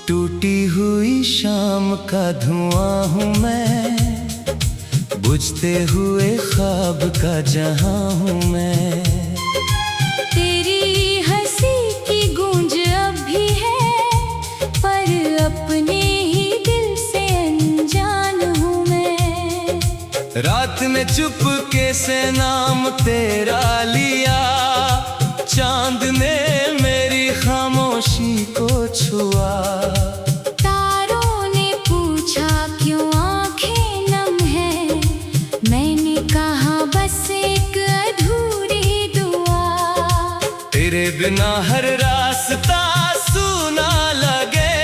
टूटी हुई शाम का धुआं हूँ मैं, बुझते हुए ख्वाब का जहां हूँ मैं। तेरी हंसी की गूंज अब भी है, पर अपने ही दिल से अनजान हूँ मैं। रात में चुपके से नाम तेरा लिया, चांद ने मेरी खामोशी को छुआ। तारों ने पूछा क्यों आंखें नम है, मैंने कहा बस एक अधूरी दुआ। तेरे बिना हर रास्ता सूना लगे,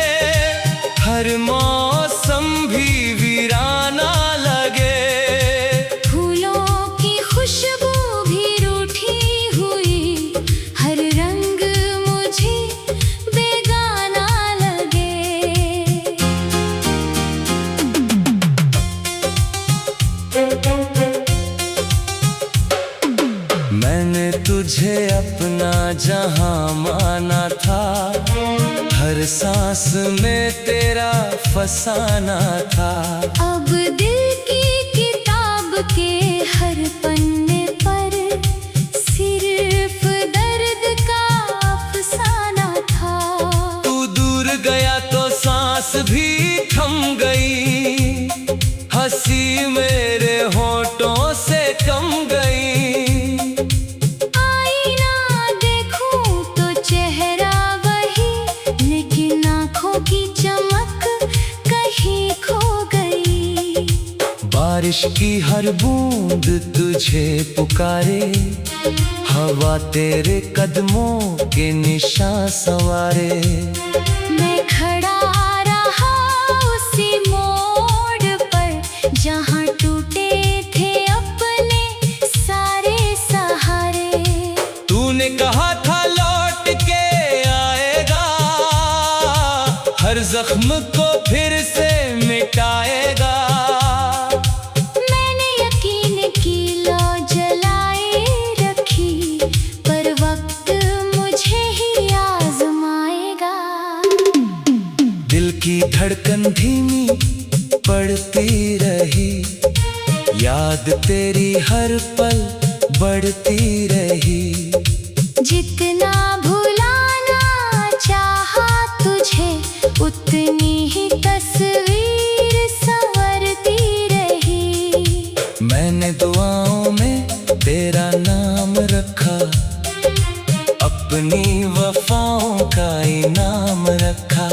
हर मौसम भी वीराना लगे। फूलों की खुशबू भी रूठी हुई, हर रंग मुझे बेगाना लगे। मैंने तुझे अपना जहां माना था, हर सांस में तेरा फसाना था। अब दिल की किताब के हर पन्ने पर सिर्फ दर्द का अफसाना था। तू दूर गया तो सांस भी थम गई, हंसी मेरे होठों से कम गई। आईना देखूं तो चेहरा वही, लेकिन आँखों की चमक कहीं खो गई। बारिश की हर बूंद तुझे पुकारे, हवा तेरे कदमों के निशान संवारे। मैं खड़ा रहा उसी मोड़ पर, जहाँ टूटे थे अपने सारे सहारे। तूने कहा था लौट के आएगा, हर जख्म को फिर से मिटाएगा। मैंने यकीन की लौ जलाए रखी, पर वक्त मुझे ही आजमाएगा। दिल की धड़कन धीमी पड़ती रही, याद तेरी हर पल बढ़ती रही। जितना भुलाना चाहा तुझे, उतनी ही तस्वीर संवरती रही। मैंने दुआओं में तेरा नाम रखा, अपनी वफाओं का इनाम रखा।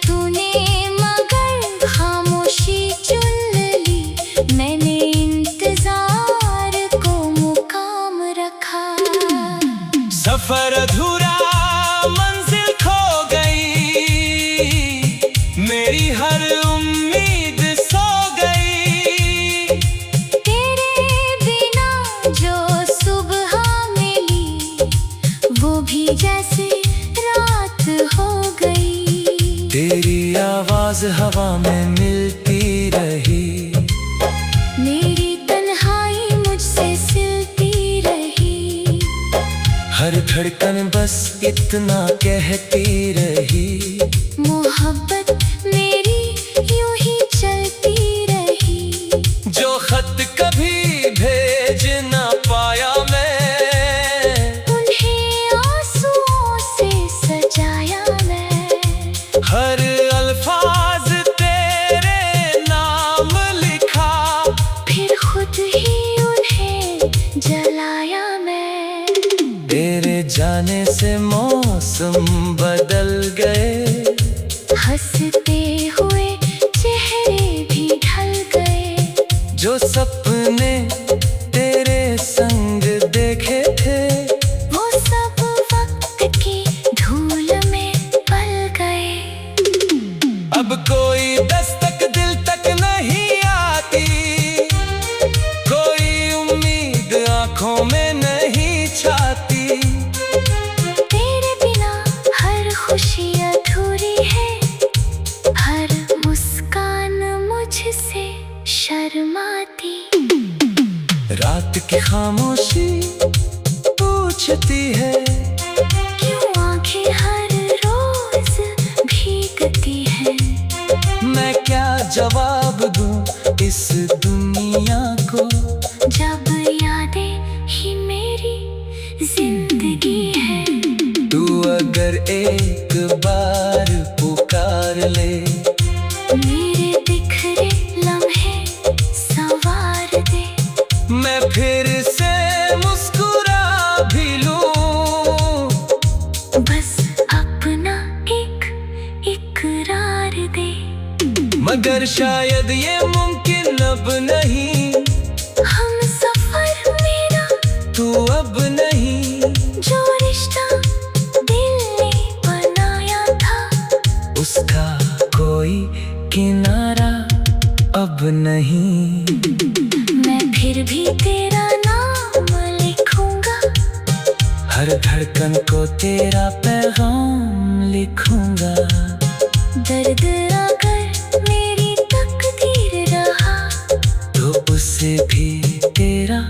तूने मगर खामोशी चुन ली, मैंने इंतजार को मुकाम रखा। सफर अधूरा मंजिल खो गई, मेरी हर उम्मीद सो गई। तेरे बिना जो सुबह मिली, वो भी जैसे रात हो गई। तेरी आवाज हवा में मिलती रही, मेरी तन्हाई मुझसे सिलती रही। हर धड़कन बस इतना कहती रही। मोहब्बत मेरी यूं ही चलती रही। जो खत कभी भेज ना पाया मैं, उन्हें आंसुओं से सजाया मैं। हर अल्फाज तेरे नाम लिखा, फिर खुद ही उन्हें जलाया मैं। तेरे जाने से मौसम बदल गए, हंसते हुए चेहरे भी ढल गए। जो सपने तेरे संग देखे थे, वो सब वक्त की धूल में पल गए। अब कोई दस्तक दिल तक नहीं आती, कोई उम्मीद आंखों में नहीं छाती। तेरे बिना हर खुशी अधूरी है, हर मुस्कान मुझसे शर्माती। रात की खामोशी पूछती है, क्यों आंखें हर रोज भी एक बार पुकार ले। मेरे बिखरे लम्हे संवार दे। मैं फिर से मुस्कुरा भी लूं, बस अपना एक इकरार दे। मगर शायद ये मुमकिन अब नहीं। हम सफर मेरा तू अब नहीं। जो रिश्ता दिल ने बनाया था, उसका कोई किनारा अब नहीं। मैं फिर भी तेरा नाम लिखूंगा। हर धड़कन को तेरा पैगाम लिखूंगा। दर्द अगर मेरी तकदीर रहा, तो उसे भी तेरा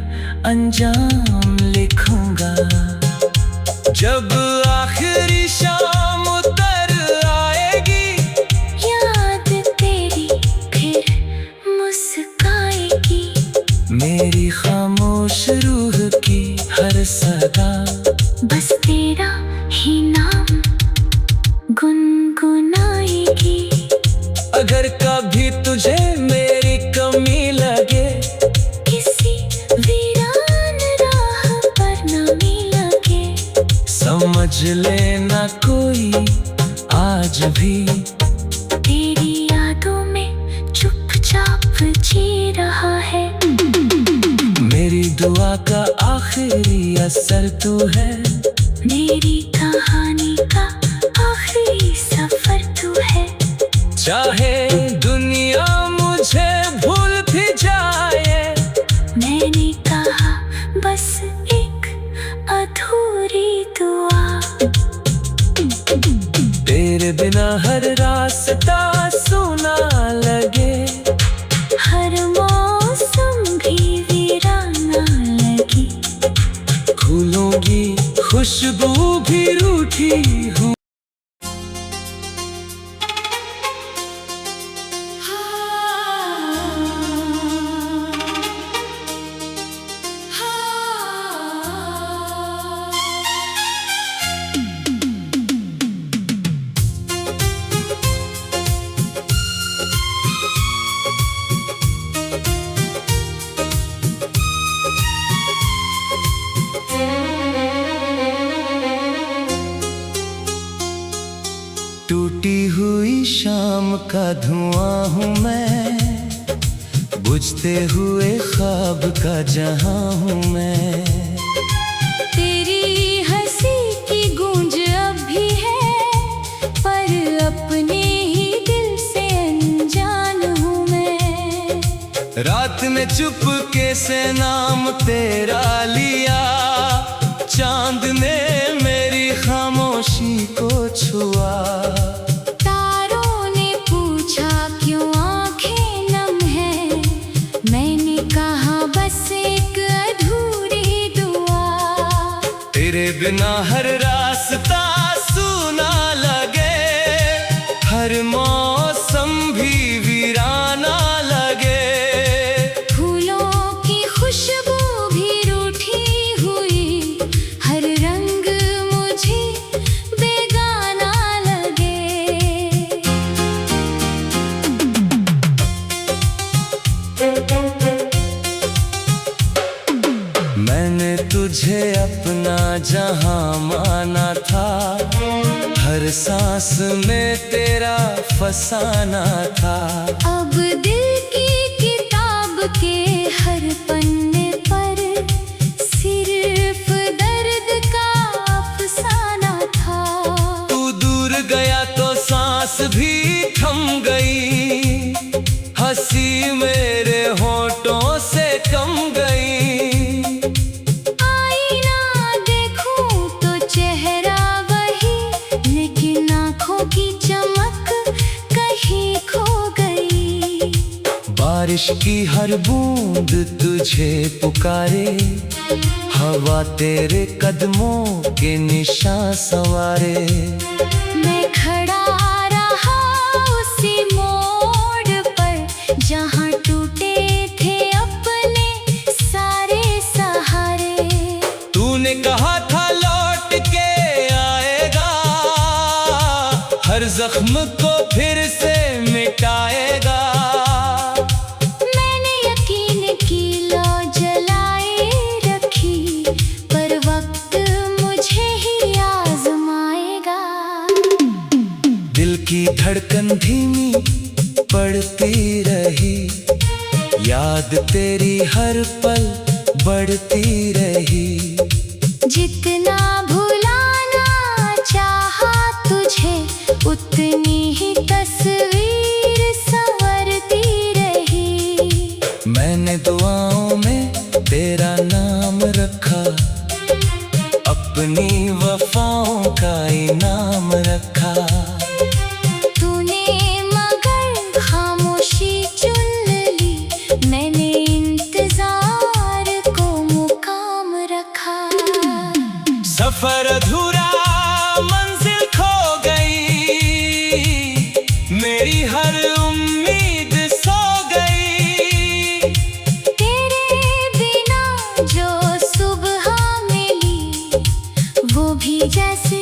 अंजाम लिखूंगा। जब आखिरी शाम उतर आएगी, याद तेरी फिर मुस्काएगी। मेरी खामोश रूह की हर सदा बस तेरा ही नाम गुनगुनाएगी। अगर कभी तुझे मेरी कमी लगे, किसी वीरान राह पर नमी लगे, समझ लेना कोई आज भी तेरी यादों में चुपचाप जी रहा है। मेरी दुआ का आखिरी असर तू है। मेरी कहानी का आखिरी सफर तू है। चाहे दुनिया मुझे भूल भी जाए, मैंने कहा बस एक अधूरी दुआ। तेरे बिना हर रास्ता सुना लगे, हर मौसम भी वीराना लगी। फूलों की खुशबू भी रूठी हूँ। टूटी हुई शाम का धुआं हूँ मैं, बुझते हुए ख्वाब का जहां हूँ मैं। तेरी हंसी की गूंज अब भी है, पर अपने ही दिल से अनजान हूँ मैं। रात में चुपके से नाम तेरा लिया, चांद ने मेरी खामोशी को छुआ। तारों ने पूछा क्यों आंखें नम है, मैंने कहा बस एक अधूरी दुआ। तेरे बिना हर रास्ता सूना लगे, हर मौसम भी वीराना लगे। फूलों की खुशबू भी रूठी हुई, हर रंग मुझे बेगाना लगे। मैंने तुझे अपना जहां माना था, हर सांस में तेरा फसाना था। अब दिल की किताब के हर पन्ने पर सिर्फ दर्द का अफसाना था। तू दूर गया तो सांस भी थम गई, हंसी मेरे होठों से कम गई। आईना देखूं तो चेहरा वही, लेकिन आँखों की चमक कहीं खो गई। बारिश की हर बूंद तुझे पुकारे, हवा तेरे कदमों के निशान संवारे। मैं खड़ा रहा उसी मोड़ पर, जहाँ टूटे थे अपने सारे सहारे। तूने कहा था लौट के आएगा, हर जख्म को फिर से मिटाएगा। मैंने यकीन की लौ जलाए रखी, पर वक्त मुझे ही आजमाएगा। दिल की धड़कन धीमी पड़ती रही, याद तेरी हर पल बढ़ती रही। जितना भुलाना चाहा तुझे, उतनी ही तस्वीर संवरती रही। मैंने दुआओं में तेरा नाम रखा, अपनी वफाओं का इनाम रखा। तूने मगर खामोशी चुन ली, मैंने इंतजार को मुकाम रखा। सफर अधूरा मंजिल खो गई, मेरी हर उम्मीद सो गई। तेरे बिना जो सुबह मिली, वो भी जैसे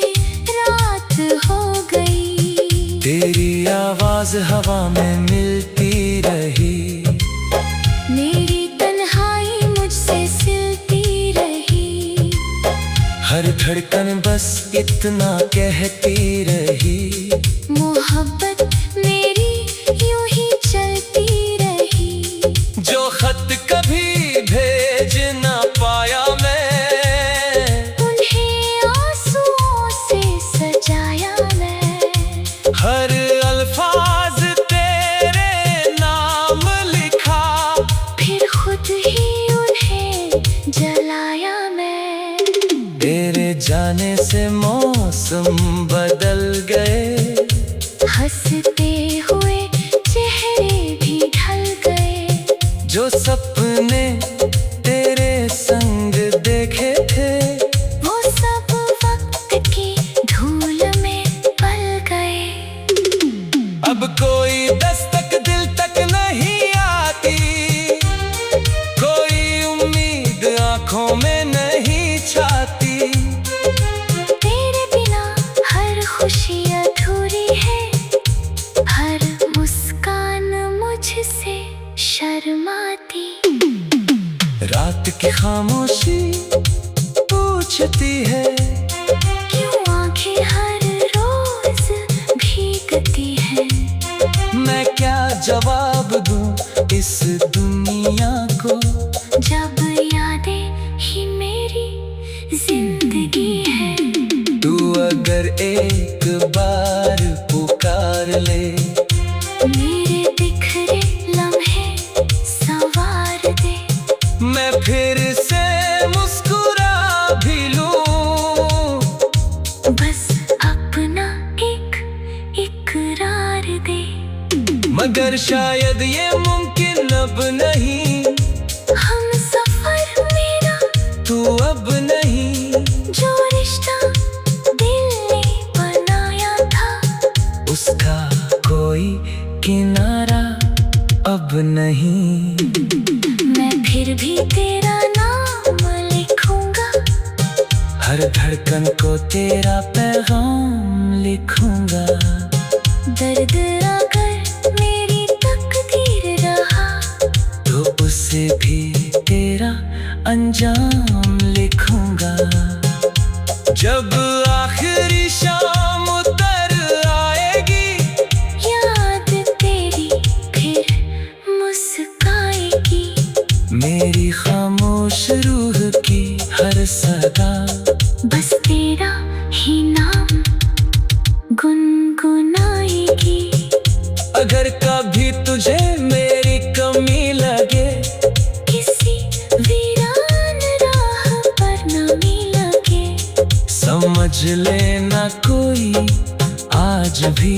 रात हो गई। तेरी आवाज हवा में मिलती रही, मेरी तन्हाई मुझसे सिलती रही। हर धड़कन बस इतना कहती रही। मोहब्बत मेरी यूं ही चलती रही। जो खत कभी भेज ना पाया मैं, उन्हें आंसुओं से सजाया मैं। हर अल्फाज तेरे नाम लिखा, फिर खुद ही उन्हें जलाया मैं। तेरे जाने से मौसम बदल गए, हंसते हुए चेहरे भी ढल गए। जो सपने तेरे संग देखे थे, वो सब वक्त की धूल में पल गए। अब कोई दस्तक दिल तक नहीं आती, कोई उम्मीद आंखों में नहीं छाती। तेरे बिना हर खुशी अधूरी है, हर मुस्कान मुझसे शर्माती। रात की खामोशी पूछती है, क्यों आंखें हर रोज भीगती हैं। मैं क्या जवाब दूं इस दुनिया को। जब यादें ही मेरी जिंदगी है। तू अगर एक बार पुकार ले, मेरे बिखरे लम्हे संवार दे। मैं फिर से मुस्कुरा भी लूं, बस अपना एक इकरार दे। मगर शायद ये मुमकिन अब नहीं। हम सफर मेरा तू अब नहीं, जो रिश्ता दिल ने बनाया था, उसका कोई किनारा अब नहीं। मैं फिर भी तेरा नाम लिखूंगा, हर धड़कन को तेरा पैगाम लिखूंगा। दर्द अगर मेरी तकदीर रहा, तो उसे भी तेरा अंजाम लिखूंगा। जब आखिरी शाम उतर आएगी, याद तेरी फिर मुस्काएगी। मेरी खामोश रूह की हर सदा बस तेरा ही नाम गुनगुनाएगी। अगर कभी तुझे मेरी कमी लगे, किसी वीरान राह पर नमी लगे, समझ लेना कोई आज भी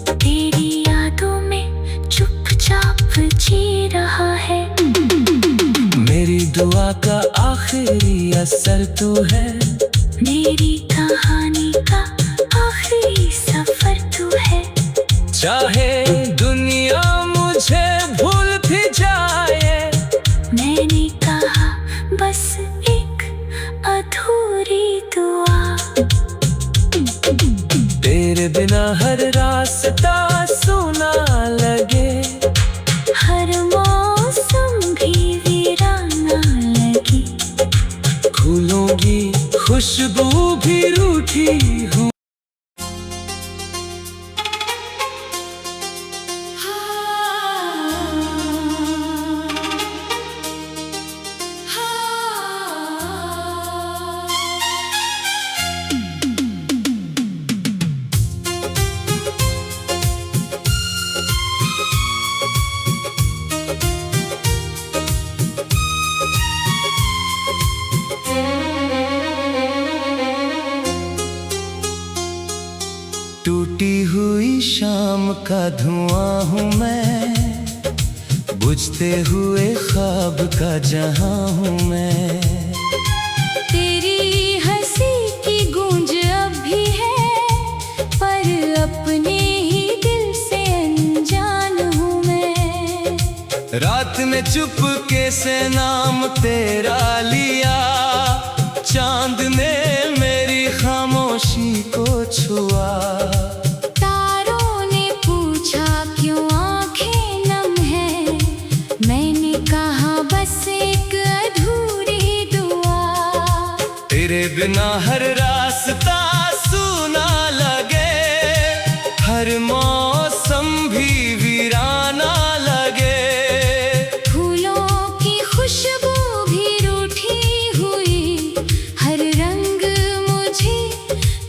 तेरी यादों में चुपचाप जी रहा है। मेरी दुआ का आखिरी असर तू है, मेरी कहानी का आखिरी सफर तू है। चाहे दुनिया मुझे भूल भी जाए, मैंने कहा बस एक अधूरी दुआ। तेरे तेरे बिना हर रास्ता सूना लगे, हर मौसम भी वीराना लगे। फूलों की खुशबू भी रूठी हूँ। टूटी हुई शाम का धुआं हूँ मैं, बुझते हुए ख्वाब का जहां हूँ मैं। तेरी हंसी की गूंज अब भी है, पर अपने ही दिल से अनजान हूँ मैं। रात में चुपके से नाम तेरा लिया, चांद ने मेरी खामोशी को छुआ। तारों ने पूछा क्यों आंखें नम है, मैंने कहा बस एक अधूरी दुआ। तेरे बिना हर रास्ता सूना लगे, हर मौसम भी वीराना लगे। फूलों की खुशबू भी रूठी हुई, हर रंग मुझे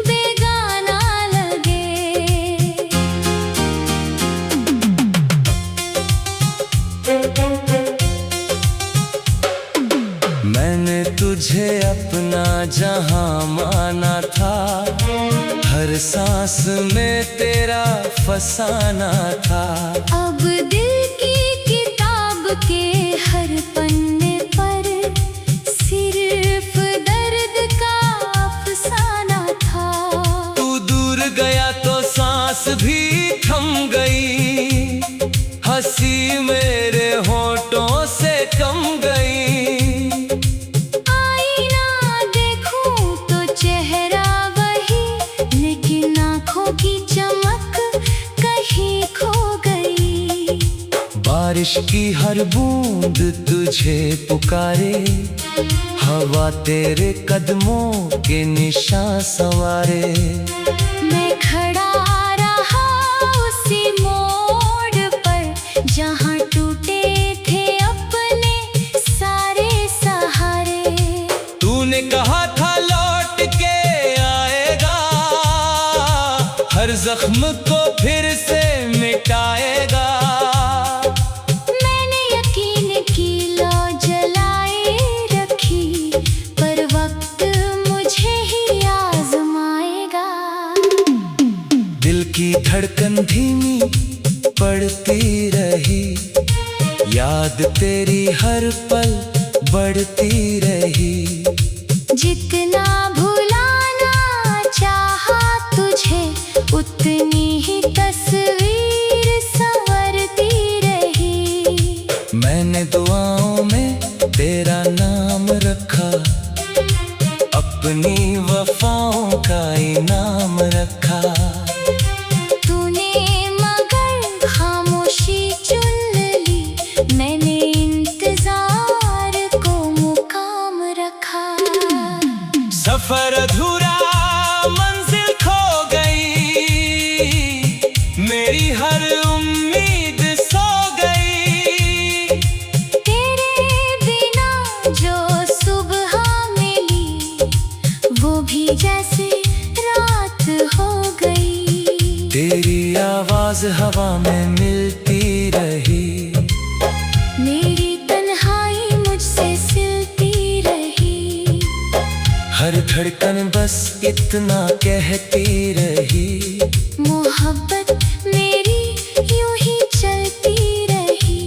बेगाना लगे। मैंने तुझे अपना जहां माना था, हर सांस में तेरा फसाना था। अब दिल की किताब के हर पन्ने पर सिर्फ दर्द का अफसाना था। तू दूर गया तो सांस भी थम गई, हंसी मेरे होठों से कम गई। आईना देखूं तो चेहरा वही, लेकिन आँखों की चमक कहीं खो गई। बारिश की हर बूंद तुझे पुकारे, हवा तेरे कदमों के निशान संवारे। मैं खड़ा रहा उसी मोड़ पर, जहाँ टूटे थे अपने सारे सहारे। तूने कहा था लौट के आएगा, हर जख्म को फिर से मिटाएगा। मैंने यकीन की लौ जलाए रखी, पर वक्त मुझे ही आजमाएगा। दिल की धड़कन धीमी पड़ती रही, याद तेरी हर पल बढ़ती रही। जितना भुलाना चाहा तुझे, उतनी ही तस्वीर संवरती रही। मैंने दुआओं में तेरा नाम रखा, अपनी वफाओं का इनाम रखा। तूने मगर खामोशी चुन ली, मैंने इंतजार को मुकाम रखा। सफर अधूरा मंजिल खो गई, मेरी हर उम्मीद सो गई। तेरे बिना जो सुबह मिली, वो भी जैसे रात हो गई। तेरी आवाज हवा में मिलती रही, मेरी तन्हाई मुझसे सिलती रही। हर धड़कन बस इतना कहती रही। मोहब्बत मेरी यूं ही चलती रही।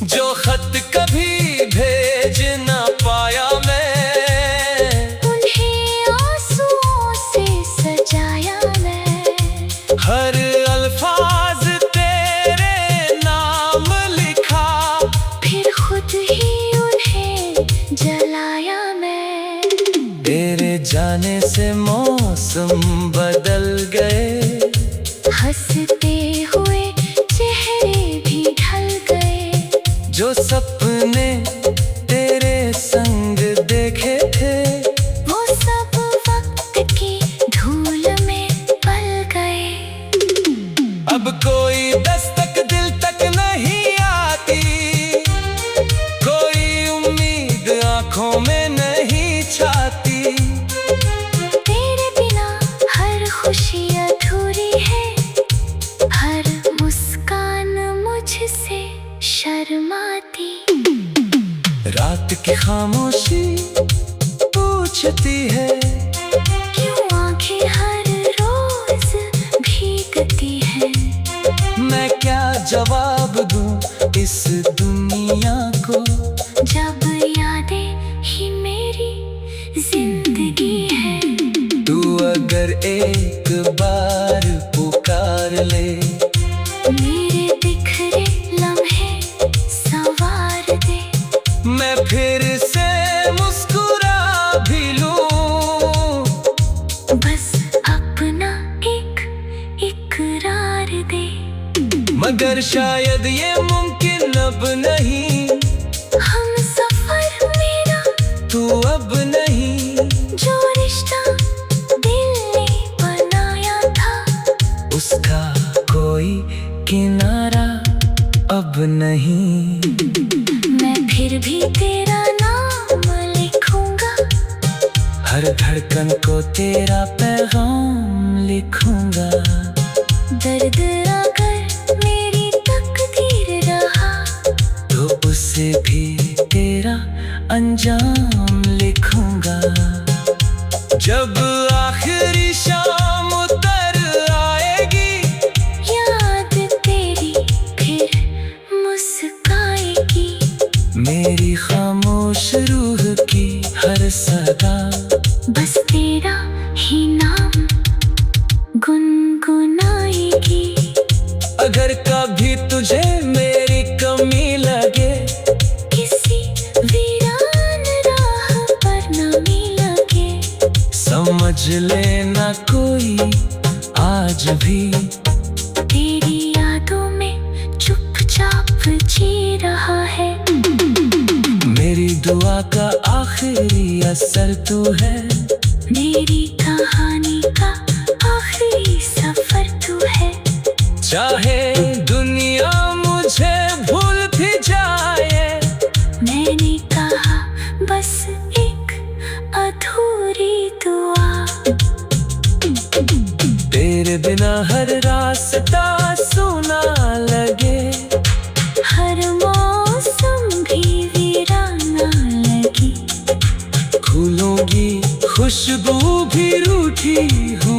जो खत कभी भेज ना पाया मैं, उन्हें आंसुओं से सजाया मैं। हर अल्फाज तेरे नाम लिखा, फिर खुद ही उन्हें जलाया मैं। तेरे जाने से मौसम बदल गए, हंसते हुए चेहरे भी ढल गए। जो सपने तेरे संग देखे थे वो सब वक्त की धूल में पल गए। अब कोई दस्तक दिल तक नहीं आती, कोई उम्मीद आंखों में नहीं छाती। तेरे बिना हर खुशी अधूरी है, हर मुस्कान मुझसे शर्माती। रात की खामोशी पूछती है, क्यों आंखें हर रोज भीगती हैं। मैं क्या जवाब दूं इस दुनिया को, जब यादें ही मेरी जिंदगी है। तू अगर एक बार पुकार ले, मेरे बिखरे लम्हे संवार दे। मैं फिर से मुस्कुरा भी लूं, बस अपना एक इकरार दे। मगर शायद ये मुमकिन अब नहीं। हम सफर मेरा तू अब नहीं, जो रिश्ता दिल ने बनाया था, उसका कोई किनारा अब नहीं। मैं फिर भी तेरा नाम लिखूंगा, हर धड़कन को तेरा पैगाम लिखूंगा। दर्द अगर मेरी तकदीर रहा, तो उसे भी तेरा अंजाम लिखूंगा। जब आखिरी शाम उतर आएगी, याद तेरी फिर मुस्काएगी। मेरी खामोश रूह की हर सदा बस तेरा ही नाम गुनगुनाएगी। अगर कभी तुझे मेरी कमी लगे, किसी वीरान राह पर नमी लगे, समझ लेना कोई आज भी तेरी यादों में चुपचाप जी रहा है। मेरी दुआ का आखिरी असर तू है, मेरी कहानी का आखिरी सफर तू है। चाहे दुनिया मुझे भूल भी जाए, मैंने कहा बस एक अधूरी दुआ। तेरे बिना हर रास्ता सुना लगे, हर मौसम भी वीराना लगी। फूलों की खुशबू भी रूठी हूँ।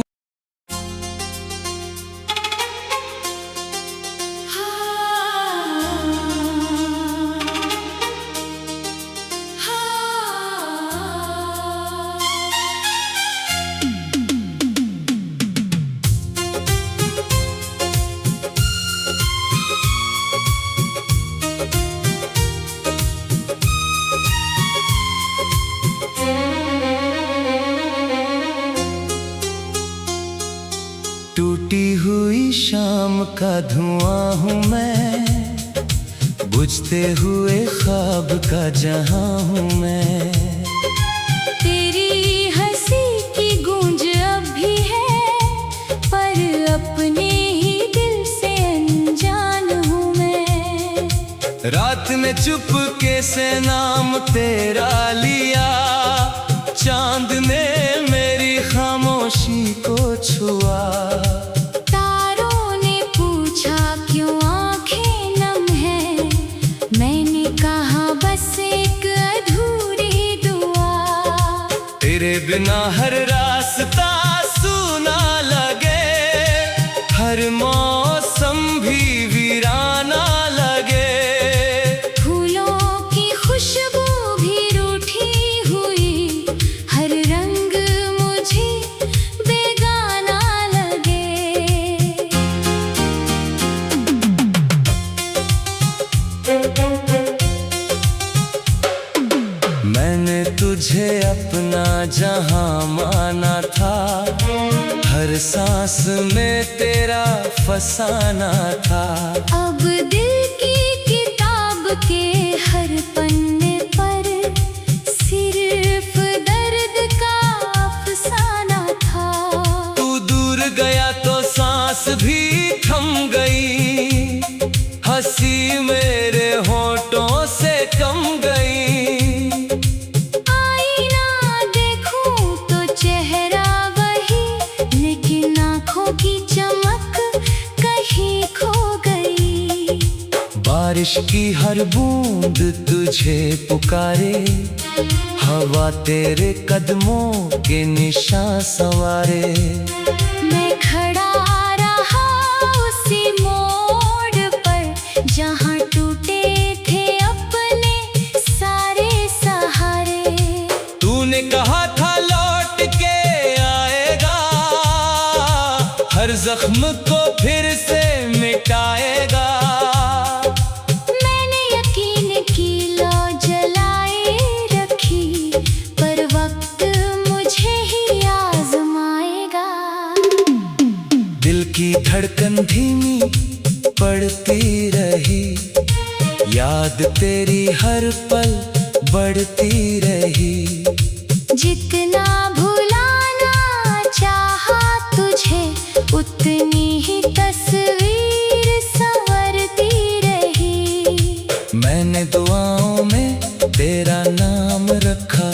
टूटी हुई शाम का धुआं हूँ मैं, बुझते हुए ख्वाब का जहां हूँ मैं। तेरी हंसी की गूंज अब भी है, पर अपने ही दिल से अनजान हूँ मैं। रात में चुपके से नाम तेरा लिया, चांद ने मेरी खामोशी को छुआ। तारों ने पूछा क्यों आंखें नम है, मैंने कहा बस एक अधूरी दुआ। तेरे बिना हर रास्ता सूना लगे, हर मौसम भी वीराना लगे। फूलों की खुशबू भी रूठी हुई, हर रंग मुझे बेगाना लगे। मैंने तुझे अपना जहां माना था, हर सांस में तेरा फसाना था। अब दिल की किताब के हर पन्ने पर सिर्फ दर्द का अफसाना था। तू दूर गया तो सांस भी थम गई, हंसी मेरे होठों से कम गई। आईना देखूं तो चेहरा वही, लेकिन आँखों की चमक कहीं खो गई। बारिश की हर बूंद तुझे पुकारे, हवा तेरे कदमों के निशान संवारे। मैं खड़ा रहा उसी मोड़ पर, जहाँ टूटे थे अपने सारे सहारे। तूने कहा था लौट के आएगा, हर जख्म को फिर से मिटाएगा। मैंने यकीन की लौ जलाए रखी, पर वक्त मुझे ही आजमाएगा। दिल की धड़कन धीमी पड़ती रही, याद तेरी हर पल बढ़ती रही। जितना भुलाना चाहा तुझे, उतनी ही तस्वीर संवरती रही। मैंने दुआओं में तेरा नाम रखा,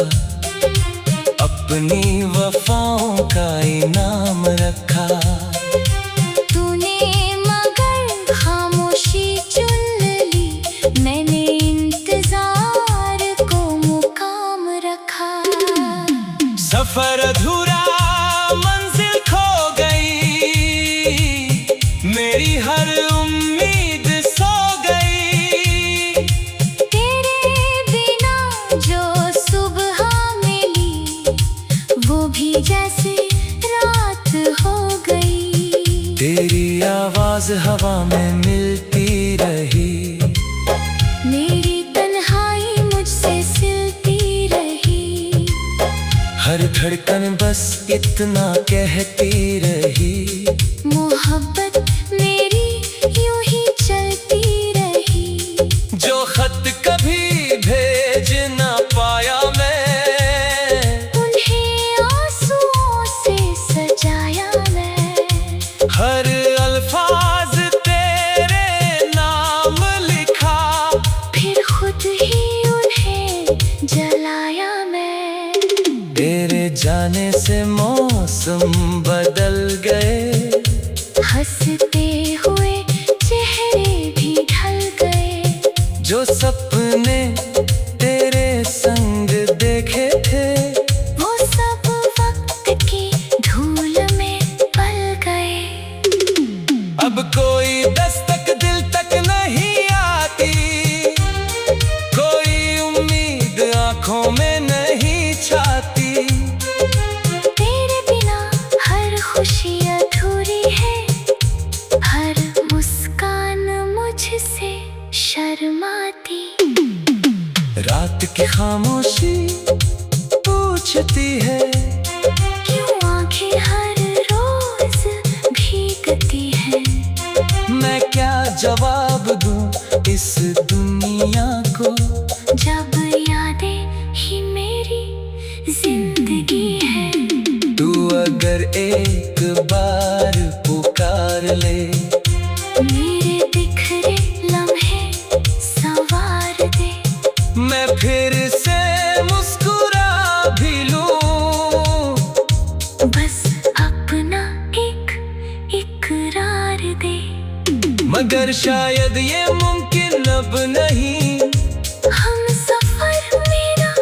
अपनी वफाओं का इनाम रखा। तूने मगर खामोशी चुन ली, मैंने इंतजार को मुकाम रखा। सफर अधूरा मंजिल खो गई, मेरी हर उम्मीद सो गई। तेरे बिना जो सुबह मिली, वो भी जैसे रात हो गई। तेरी आवाज हवा में मिलती रही, मेरी तन्हाई मुझसे सिलती रही। हर धड़कन बस इतना कहती रही। मोहब्बत मेरी यूं ही चलती रही। जो खत कभी भेज ना पाया मैं, उन्हें आंसुओं से सजाया मैं। हर अल्फाज तेरे नाम लिखा, फिर खुद ही उन्हें जलाया मैं। तेरे जाने से मौसम बदल गए, हंसते हुए चेहरे भी ढल गए। जो सपने तेरे संग देखे थे, वो सब वक्त की धूल में पल गए। अब कोई दस्तक दिल तक नहीं आती, कोई उम्मीद आंखों में नहीं छाती। तेरे बिना हर खुशी अधूरी है, हर मुस्कान मुझसे शर्माती। रात की खामोशी पूछती है, क्यों आंखें हर रोज भीगती हैं। मैं क्या जवाब दूं इस दुनिया को, जब यादें ही मेरी जिंदगी है। तू अगर एक बार पुकार ले, मेरे बिखरे लम्हे संवार दे। मैं फिर से मुस्कुरा भी लूं, बस अपना एक इकरार दे। मगर शायद ये मुमकिन अब नहीं। हम सफर मेरा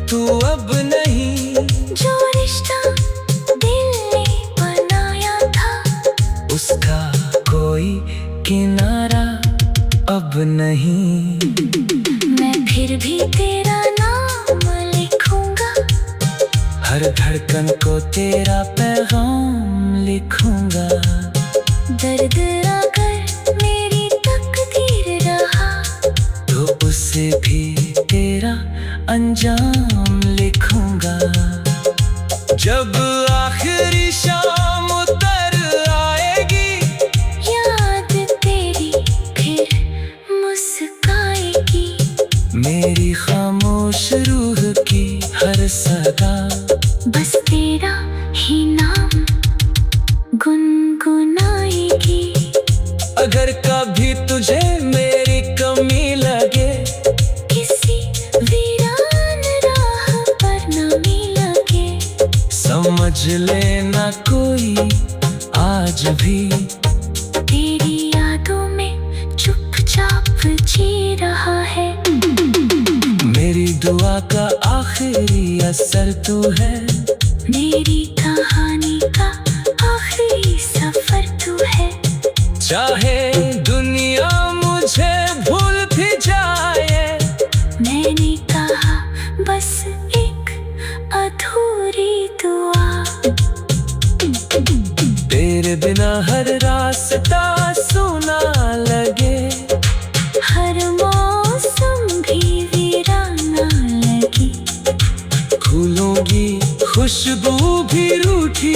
तू अब नहीं, जो रिश्ता दिल ने बनाया था, उसका कोई किनारा अब नहीं। मैं फिर भी तेरा नाम लिखूंगा, हर धड़कन को तेरा पैगाम लिखूंगा। दर्द अगर मेरी तकदीर रहा, तो उसे भी तेरा अंजाम लिखूंगा। जब आखिरी शाम उतर आएगी, या अगर कभी तुझे मेरी कमी लगे, किसी वीरान राह पर नमी लगे, समझ लेना कोई आज भी तेरी यादों में चुपचाप जी रहा है। मेरी दुआ का आखिरी असर तू है, मेरी कहानी का आखिरी सफर तू है। चाहे दुनिया मुझे भूल भी जाए, मैंने कहा बस एक अधूरी दुआ। तेरे बिना हर रास्ता सुना लगे, हर मौसम भी वीराना लगी, फूलों की खुशबू भी रूठी